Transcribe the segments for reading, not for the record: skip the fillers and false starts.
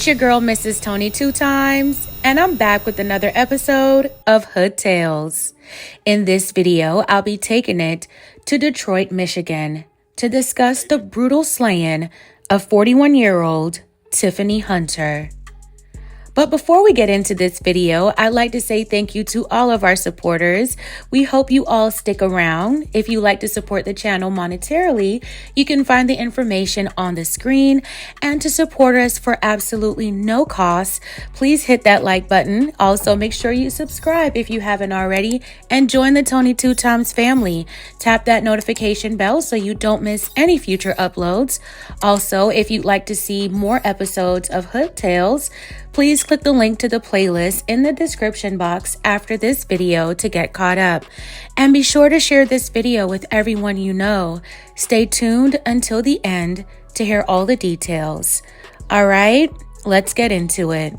It's your girl, Mrs. Tony 2 times, and I'm back with another episode of Hood Tales. In this video, I'll be taking it to Detroit, Michigan to discuss the brutal slaying of 41-year-old Tiffany Hunter. But before we get into this video, I'd like to say thank you to all of our supporters. We hope you all stick around. If you like to support the channel monetarily, you can find the information on the screen. And to support us for absolutely no cost, please hit that like button. Also, make sure you subscribe if you haven't already and join the Tony 2 Times family. Tap that notification bell so you don't miss any future uploads. Also, if you'd like to see more episodes of Hood Tales, please click the link to the playlist in the description box after this video to get caught up. And be sure to share this video with everyone you know. Stay tuned until the end to hear all the details. All right, let's get into it.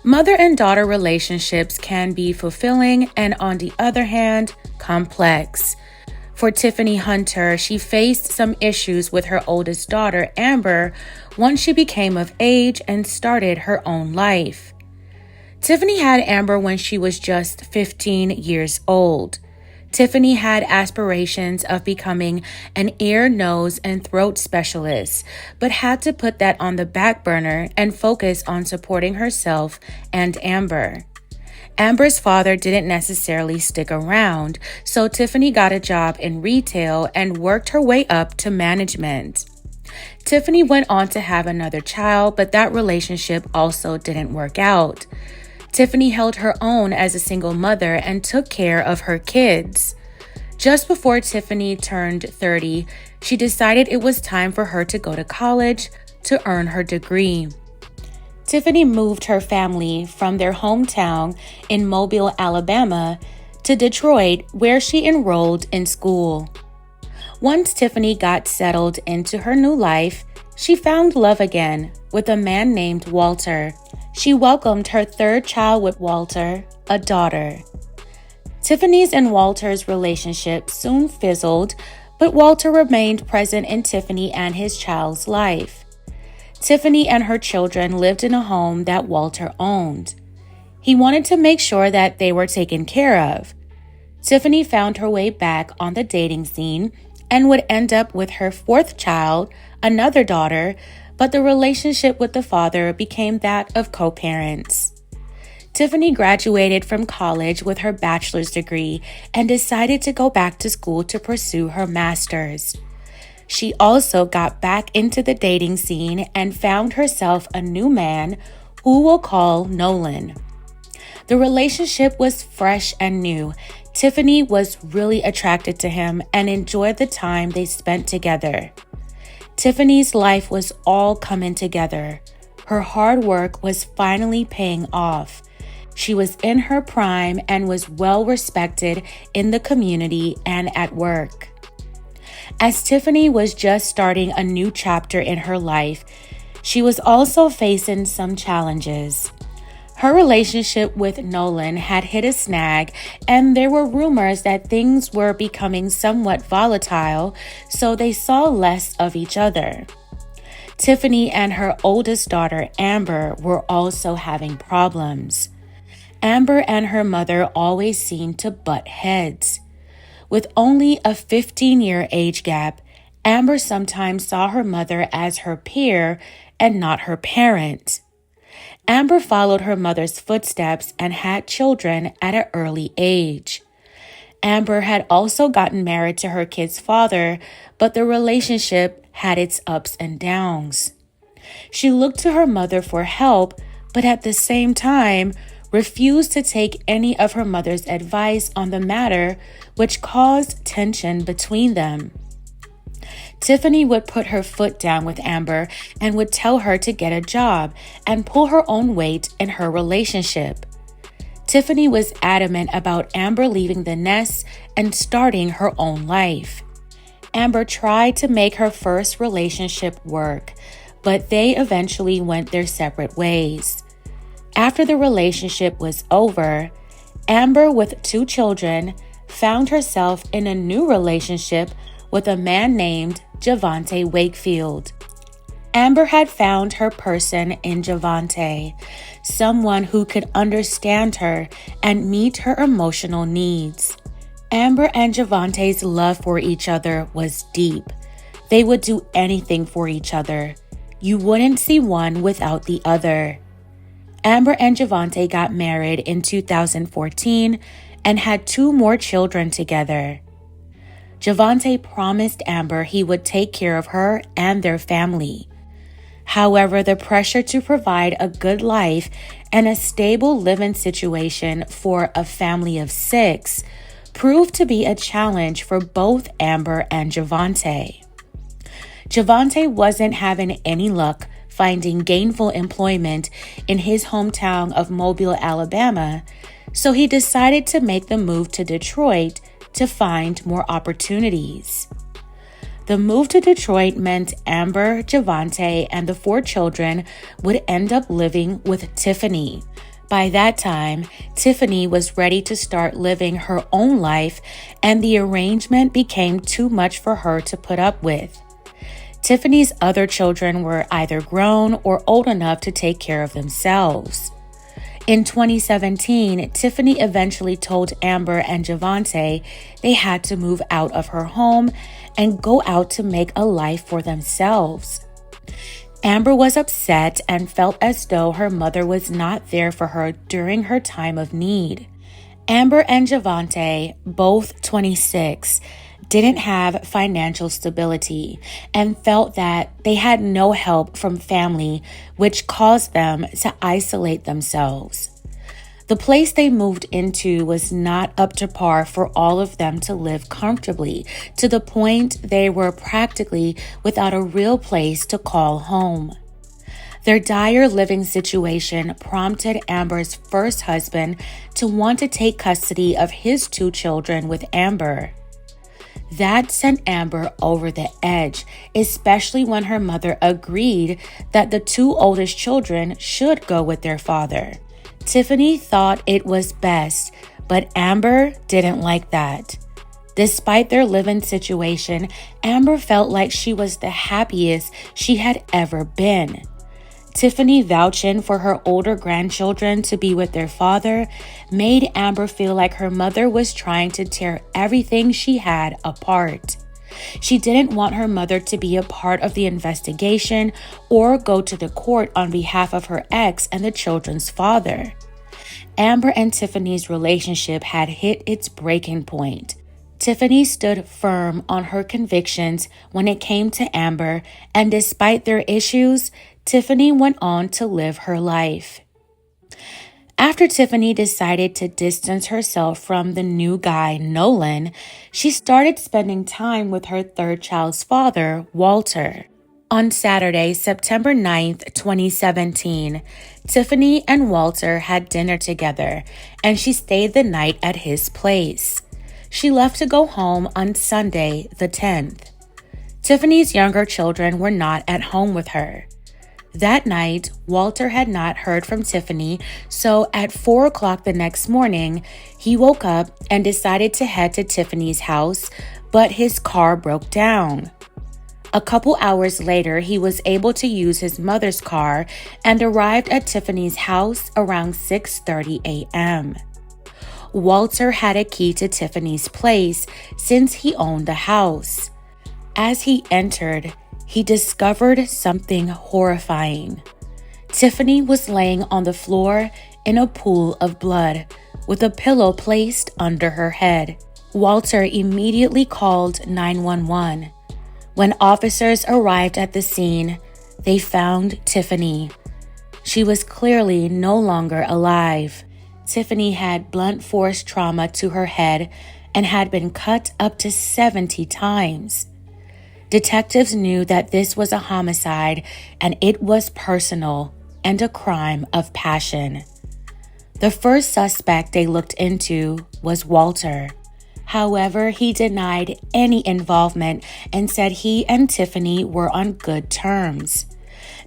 Mother and daughter relationships can be fulfilling and, on the other hand, complex. For Tiffany Hunter, she faced some issues with her oldest daughter, Amber, once she became of age and started her own life. Tiffany had Amber when she was just 15 years old. Tiffany had aspirations of becoming an ear, nose, and throat specialist, but had to put that on the back burner and focus on supporting herself and Amber. Amber's father didn't necessarily stick around, so Tiffany got a job in retail and worked her way up to management. Tiffany went on to have another child, but that relationship also didn't work out. Tiffany held her own as a single mother and took care of her kids. Just before Tiffany turned 30, she decided it was time for her to go to college to earn her degree. Tiffany moved her family from their hometown in Mobile, Alabama, to Detroit, where she enrolled in school. Once Tiffany got settled into her new life, she found love again with a man named Walter. She welcomed her third child with Walter, a daughter. Tiffany's and Walter's relationship soon fizzled, but Walter remained present in Tiffany and his child's life. Tiffany and her children lived in a home that Walter owned. He wanted to make sure that they were taken care of. Tiffany found her way back on the dating scene and would end up with her fourth child, another daughter, but the relationship with the father became that of co-parents. Tiffany graduated from college with her bachelor's degree and decided to go back to school to pursue her master's. She also got back into the dating scene and found herself a new man who we'll call Nolan. The relationship was fresh and new. Tiffany was really attracted to him and enjoyed the time they spent together. Tiffany's life was all coming together. Her hard work was finally paying off. She was in her prime and was well respected in the community and at work. As Tiffany was just starting a new chapter in her life, she was also facing some challenges. Her relationship with Nolan had hit a snag, and there were rumors that things were becoming somewhat volatile, so they saw less of each other. Tiffany and her oldest daughter, Amber, were also having problems. Amber and her mother always seemed to butt heads. With only a 15-year age gap, Amber sometimes saw her mother as her peer and not her parent. Amber followed her mother's footsteps and had children at an early age. Amber had also gotten married to her kid's father, but the relationship had its ups and downs. She looked to her mother for help, but at the same time, refused to take any of her mother's advice on the matter, which caused tension between them. Tiffany would put her foot down with Amber and would tell her to get a job and pull her own weight in her relationship. Tiffany was adamant about Amber leaving the nest and starting her own life. Amber tried to make her first relationship work, but they eventually went their separate ways. After the relationship was over, Amber, with 2 children, found herself in a new relationship with a man named Javontae Wakefield. Amber had found her person in Javontae, someone who could understand her and meet her emotional needs. Amber and Javontae's love for each other was deep. They would do anything for each other. You wouldn't see one without the other. Amber and Javontae got married in 2014 and had 2 more children together. Javontae promised Amber he would take care of her and their family. However, the pressure to provide a good life and a stable living situation for a family of 6 proved to be a challenge for both Amber and Javontae. Javontae wasn't having any luck finding gainful employment in his hometown of Mobile, Alabama, so he decided to make the move to Detroit to find more opportunities. The move to Detroit meant Amber, Javontae, and the 4 children would end up living with Tiffany. By that time, Tiffany was ready to start living her own life, and the arrangement became too much for her to put up with. Tiffany's other children were either grown or old enough to take care of themselves. In 2017, Tiffany eventually told Amber and Javontae they had to move out of her home and go out to make a life for themselves. Amber was upset and felt as though her mother was not there for her during her time of need. Amber and Javontae, both 26, didn't have financial stability and felt that they had no help from family, which caused them to isolate themselves. The place they moved into was not up to par for all of them to live comfortably, to the point they were practically without a real place to call home. Their dire living situation prompted Amber's first husband to want to take custody of his 2 children with Amber. That sent Amber over the edge, especially when her mother agreed that the 2 oldest children should go with their father. Tiffany thought it was best, but Amber didn't like that. Despite their living situation, Amber felt like she was the happiest she had ever been. Tiffany vouching for her older grandchildren to be with their father made Amber feel like her mother was trying to tear everything she had apart. She didn't want her mother to be a part of the investigation or go to the court on behalf of her ex and the children's father. Amber and Tiffany's relationship had hit its breaking point. Tiffany stood firm on her convictions when it came to Amber, and despite their issues, Tiffany went on to live her life. After Tiffany decided to distance herself from the new guy, Nolan, she started spending time with her 3rd child's father, Walter. On Saturday, September 9th, 2017, Tiffany and Walter had dinner together, and she stayed the night at his place. She left to go home on Sunday, the 10th. Tiffany's younger children were not at home with her. That night, Walter had not heard from Tiffany, so at 4 o'clock the next morning, he woke up and decided to head to Tiffany's house, but his car broke down. A couple hours later, he was able to use his mother's car and arrived at Tiffany's house around 6:30 a.m. Walter had a key to Tiffany's place since he owned the house. As he entered, he discovered something horrifying. Tiffany was laying on the floor in a pool of blood with a pillow placed under her head. Walter immediately called 911. When officers arrived at the scene, they found Tiffany. She was clearly no longer alive. Tiffany had blunt force trauma to her head and had been cut up to 70 times. Detectives knew that this was a homicide and it was personal and a crime of passion. The first suspect they looked into was Walter. However, he denied any involvement and said he and Tiffany were on good terms.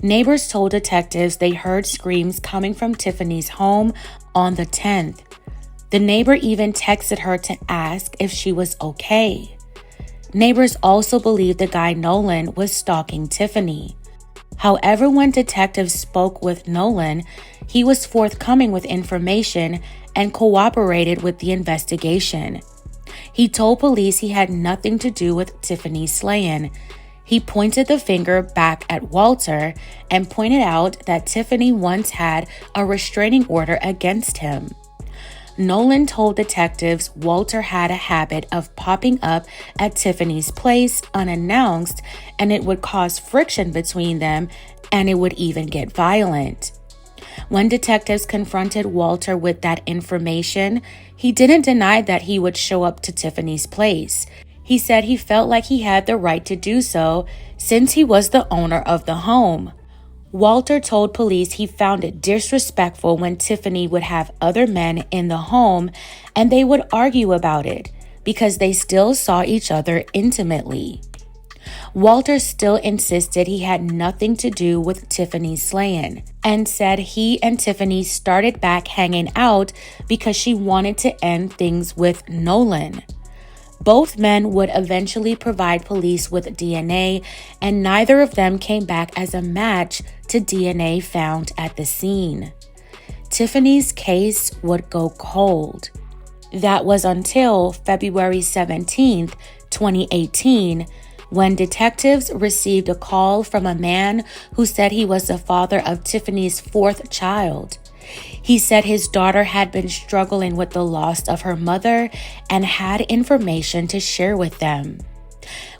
Neighbors told detectives they heard screams coming from Tiffany's home on the 10th. The neighbor even texted her to ask if she was okay. Neighbors also believed the guy Nolan was stalking Tiffany. However, when detectives spoke with Nolan, he was forthcoming with information and cooperated with the investigation. He told police he had nothing to do with Tiffany's slaying. He pointed the finger back at Walter and pointed out that Tiffany once had a restraining order against him. Nolan told detectives Walter had a habit of popping up at Tiffany's place unannounced, and it would cause friction between them, and it would even get violent. When detectives confronted Walter with that information, he didn't deny that he would show up to Tiffany's place. He said he felt like he had the right to do so since he was the owner of the home. Walter told police he found it disrespectful when Tiffany would have other men in the home and they would argue about it because they still saw each other intimately. Walter still insisted he had nothing to do with Tiffany's slaying and said he and Tiffany started back hanging out because she wanted to end things with Nolan. Both men would eventually provide police with DNA, and neither of them came back as a match to DNA found at the scene. Tiffany's case would go cold. That was until February 17th, 2018, when detectives received a call from a man who said he was the father of Tiffany's fourth child. He said his daughter had been struggling with the loss of her mother and had information to share with them.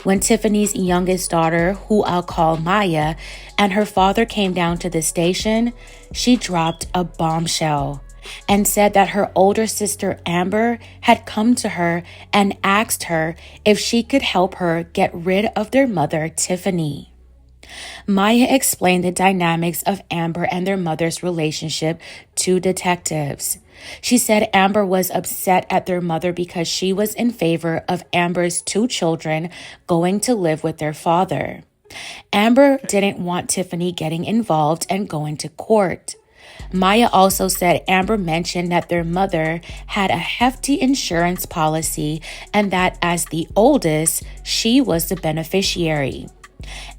When Tiffany's youngest daughter, who I'll call Maya, and her father came down to the station, she dropped a bombshell and said that her older sister Amber had come to her and asked her if she could help her get rid of their mother, Tiffany. Maya explained the dynamics of Amber and their mother's relationship to detectives. She said Amber was upset at their mother because she was in favor of Amber's two children going to live with their father. Amber didn't want Tiffany getting involved and going to court. Maya also said Amber mentioned that their mother had a hefty insurance policy and that as the oldest, she was the beneficiary.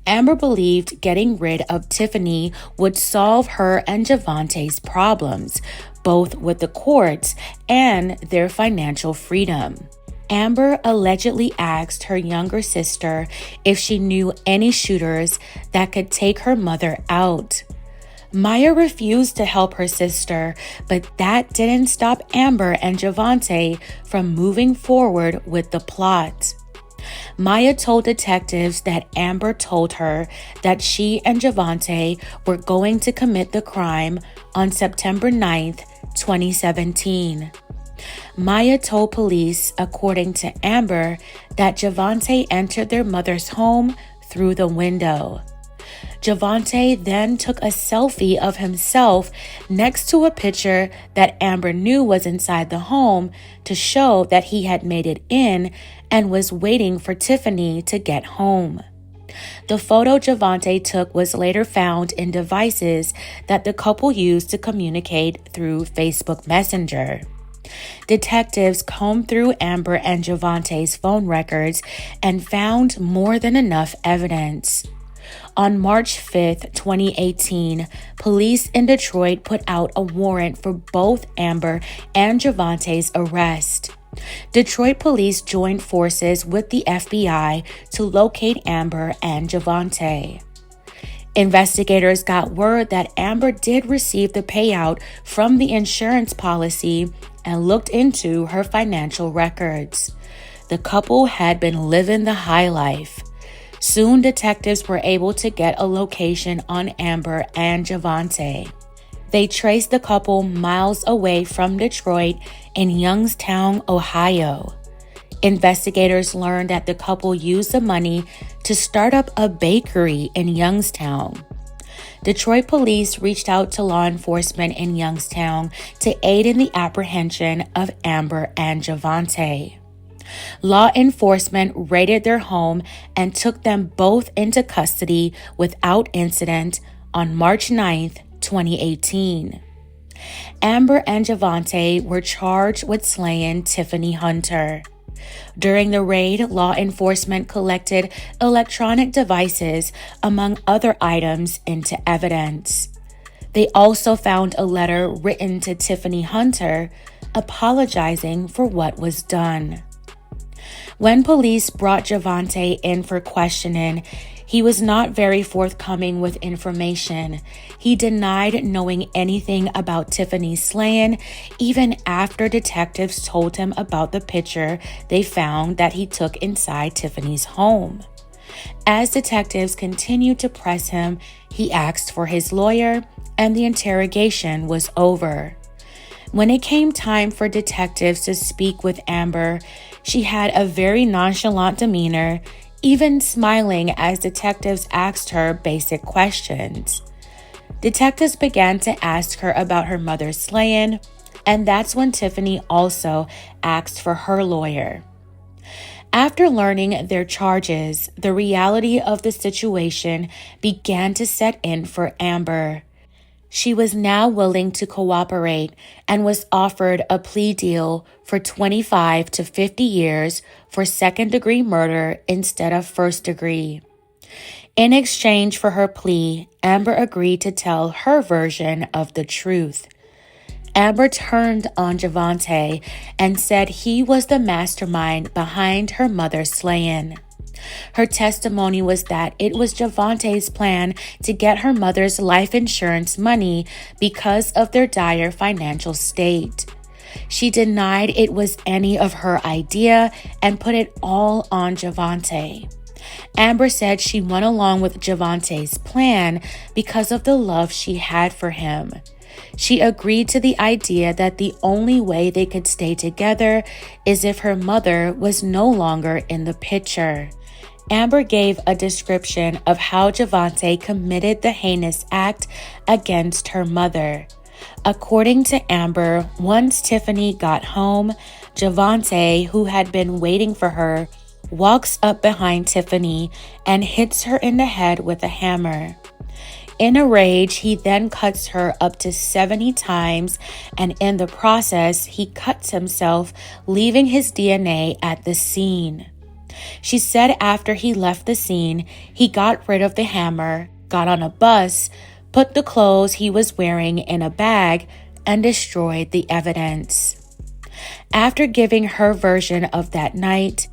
Amber believed getting rid of Tiffany would solve her and Javontae's problems, both with the courts and their financial freedom. Amber allegedly asked her younger sister if she knew any shooters that could take her mother out. Maya refused to help her sister, but that didn't stop Amber and Javontae from moving forward with the plot. Maya told detectives that Amber told her that she and Javontae were going to commit the crime on September 9th, 2017. Maya told police, according to Amber, that Javontae entered their mother's home through the window. Javontae then took a selfie of himself next to a picture that Amber knew was inside the home to show that he had made it in and was waiting for Tiffany to get home. The photo Javontae took was later found in devices that the couple used to communicate through Facebook Messenger. Detectives combed through Amber and Javontae's phone records and found more than enough evidence. On March 5th, 2018, police in Detroit put out a warrant for both Amber and Javontae's arrest. Detroit police joined forces with the FBI to locate Amber and Javontae. Investigators got word that Amber did receive the payout from the insurance policy and looked into her financial records. The couple had been living the high life. Soon, detectives were able to get a location on Amber and Javontae. They traced the couple miles away from Detroit in Youngstown, Ohio. Investigators learned that the couple used the money to start up a bakery in Youngstown. Detroit police reached out to law enforcement in Youngstown to aid in the apprehension of Amber and Javontae. Law enforcement raided their home and took them both into custody without incident on March 9th, 2018. Amber and Javontae were charged with slaying Tiffany Hunter. During the raid, law enforcement collected electronic devices, among other items, into evidence. They also found a letter written to Tiffany Hunter apologizing for what was done. When police brought Javontae in for questioning, he was not very forthcoming with information. He denied knowing anything about Tiffany's slaying, even after detectives told him about the picture they found that he took inside Tiffany's home. As detectives continued to press him, he asked for his lawyer, and the interrogation was over. When it came time for detectives to speak with Amber, she had a very nonchalant demeanor, even smiling as detectives asked her basic questions. Detectives began to ask her about her mother's slaying, and that's when Tiffany also asked for her lawyer. After learning their charges, the reality of the situation began to set in for Amber. She was now willing to cooperate and was offered a plea deal for 25 to 50 years for second-degree murder instead of first-degree. In exchange for her plea, Amber agreed to tell her version of the truth. Amber turned on Javontae and said he was the mastermind behind her mother's slaying. Her testimony was that it was Javontae's plan to get her mother's life insurance money because of their dire financial state. She denied it was any of her idea and put it all on Javontae. Amber said she went along with Javontae's plan because of the love she had for him. She agreed to the idea that the only way they could stay together is if her mother was no longer in the picture. Amber gave a description of how Javontae committed the heinous act against her mother. According to Amber, once Tiffany got home, Javontae, who had been waiting for her, walks up behind Tiffany and hits her in the head with a hammer. In a rage, he then cuts her up to 70 times, and in the process, he cuts himself, leaving his DNA at the scene. She said after he left the scene, he got rid of the hammer, got on a bus, put the clothes he was wearing in a bag, and destroyed the evidence. After giving her version of that night,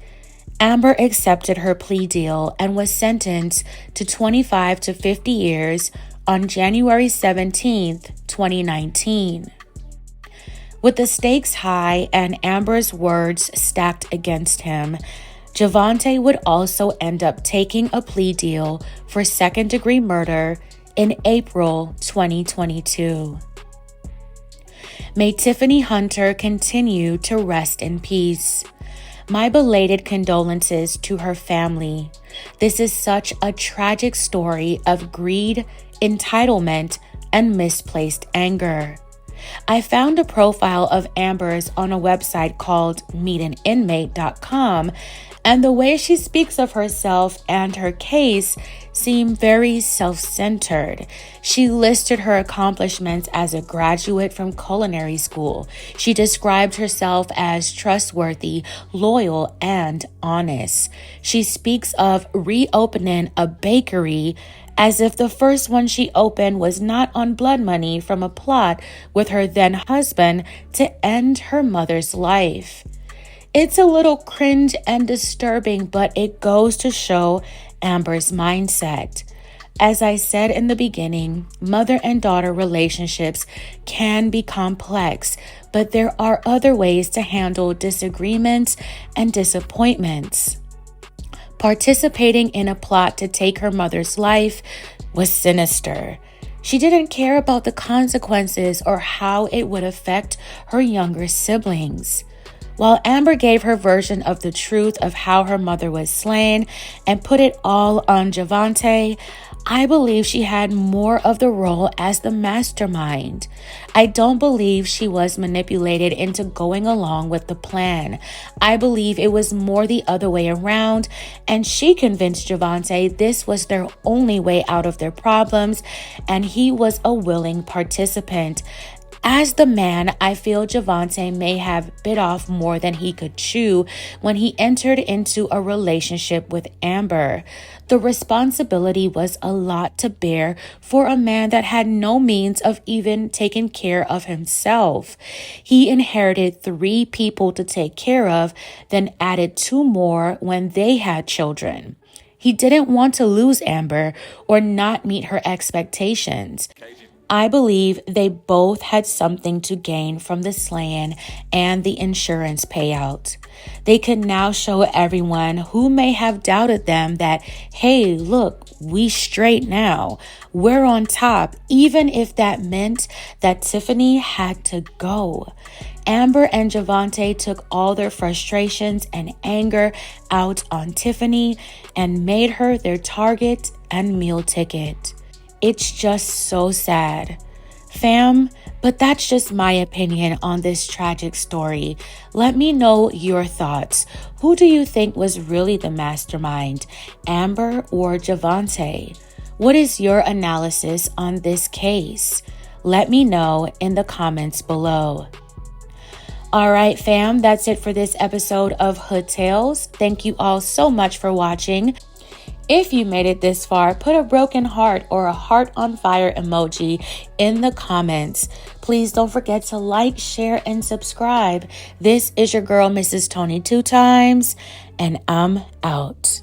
Amber accepted her plea deal and was sentenced to 25 to 50 years on January 17, 2019. With the stakes high and Amber's words stacked against him, Javontae would also end up taking a plea deal for second-degree murder in April 2022. May Tiffany Hunter continue to rest in peace. My belated condolences to her family. This is such a tragic story of greed, entitlement, and misplaced anger. I found a profile of Amber's on a website called meetaninmate.com, and the way she speaks of herself and her case seem very self-centered. She listed her accomplishments as a graduate from culinary school. She described herself as trustworthy, loyal, and honest. She speaks of reopening a bakery as if the first one she opened was not on blood money from a plot with her then husband to end her mother's life. It's a little cringe and disturbing, but it goes to show Amber's mindset. As I said in the beginning, mother and daughter relationships can be complex, but there are other ways to handle disagreements and disappointments. Participating in a plot to take her mother's life was sinister. She didn't care about the consequences or how it would affect her younger siblings. While Amber gave her version of the truth of how her mother was slain and put it all on Javontae, I believe she had more of the role as the mastermind. I don't believe she was manipulated into going along with the plan. I believe it was more the other way around, and she convinced Javontae this was their only way out of their problems, and he was a willing participant. As the man, I feel Javontae may have bit off more than he could chew when he entered into a relationship with Amber. The responsibility was a lot to bear for a man that had no means of even taking care of himself. He inherited 3 people to take care of, then added 2 more when they had children. He didn't want to lose Amber or not meet her expectations. I believe they both had something to gain from the slaying and the insurance payout. They could now show everyone who may have doubted them that, hey, look, we straight now. We're on top, even if that meant that Tiffany had to go. Amber and Javontae took all their frustrations and anger out on Tiffany and made her their target and meal ticket. It's just so sad. Fam, but that's just my opinion on this tragic story. Let me know your thoughts. Who do you think was really the mastermind, Amber or Javontae? What is your analysis on this case? Let me know in the comments below. All right, fam, that's it for this episode of Hood Tales. Thank you all so much for watching. If you made it this far, put a broken heart or a heart on fire emoji in the comments. Please don't forget to like, share, and subscribe. This is your girl, Mrs. Tony 2 times, and I'm out.